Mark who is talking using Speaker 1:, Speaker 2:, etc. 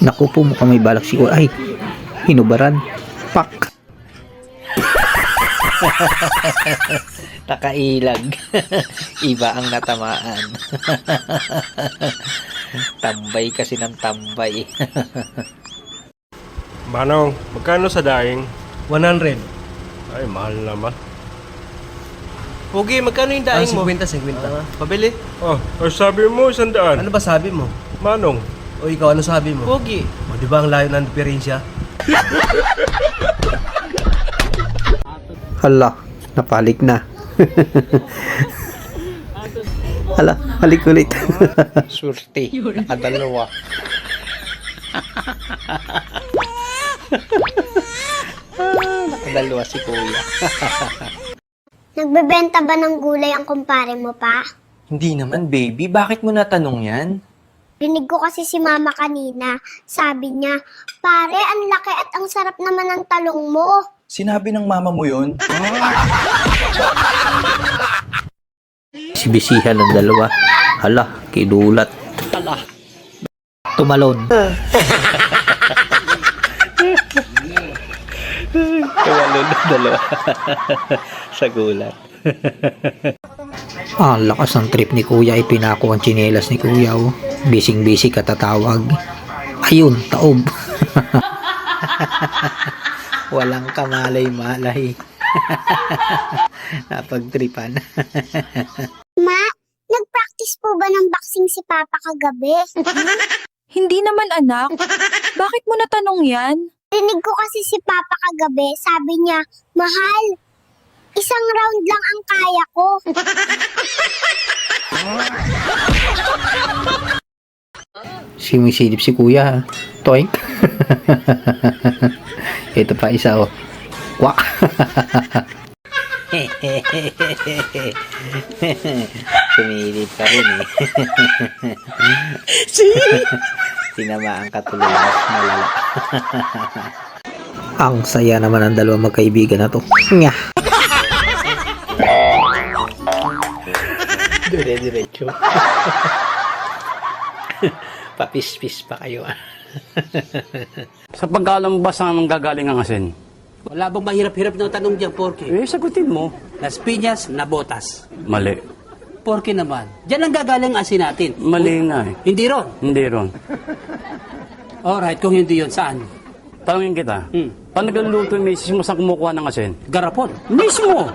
Speaker 1: Naku po, mukhang may balak si Kuya. Ay, hinubaran. Pak! Nakailag. Iba ang natamaan. Tambay kasi ng tambay.
Speaker 2: Manong, magkano sa daing?
Speaker 3: 100.
Speaker 2: Ay, mahal naman.
Speaker 3: Pogi, magkano yung daing mo? 50. Pabili.
Speaker 2: Oh, sabi mo, 100.
Speaker 3: Ano ba sabi mo?
Speaker 2: Manong,
Speaker 3: O ikaw, ano sabi mo?
Speaker 4: Pogi.
Speaker 3: O di ba ang layo ng diferensya?
Speaker 1: Hala, napalik na. Hala, halik ulit. Surti, nakadalawa. Nakadalawa si Kuya.
Speaker 5: Nagbebenta ba ng gulay ang kumpare mo pa?
Speaker 4: Hindi naman, baby. Bakit mo natanong yan?
Speaker 5: Rinig ko kasi si mama kanina. Sabi niya, pare, ang laki at ang sarap naman ng talong mo.
Speaker 4: Sinabi ng mama mo yun?
Speaker 1: Sibisihan ng dalawa. Hala, kidulat. Hala. Tumalon. Tumalon ng dalawa. Sa gulat. Ang lakas ng trip ni Kuya. Ipinako ang tsinelas ni Kuya. Oh. Bising-bising katatawag. Ayun, taob. Walang kamalay-malay. Napagtripan.
Speaker 5: Ma, nag-practice po ba ng boxing si Papa kagabi?
Speaker 6: Hindi naman anak. Bakit mo natanong yan?
Speaker 5: Rinig ko kasi si Papa kagabi. Sabi niya, mahal, isang round lang ang kaya ko.
Speaker 1: Simisilip si Kuya. Toink. Ito pa isa oh. Kwak. Sumilip ka rin eh. Tinamaan ka tuloy. Malala. Ang saya naman ang dalawang magkaibigan na to. Nga. Dire-diretso. Papis-pis pa kayo.
Speaker 7: Sa pagkalambas ang gagaling ang asin?
Speaker 8: Wala bang mahirap-hirap na tanong dyan, Porky?
Speaker 7: Sagutin mo.
Speaker 8: Las piñas na botas.
Speaker 7: Mali.
Speaker 8: Porky naman. Diyan ang gagaling ang asin natin.
Speaker 7: Mali nga eh.
Speaker 8: Hindi ron.
Speaker 7: Hindi ron.
Speaker 8: Alright, kung hindi yun, saan?
Speaker 7: Tanungin kita. Paano nagluluto yung misis mo saan kumukuha ng asin?
Speaker 8: Garapon.
Speaker 7: Mismo!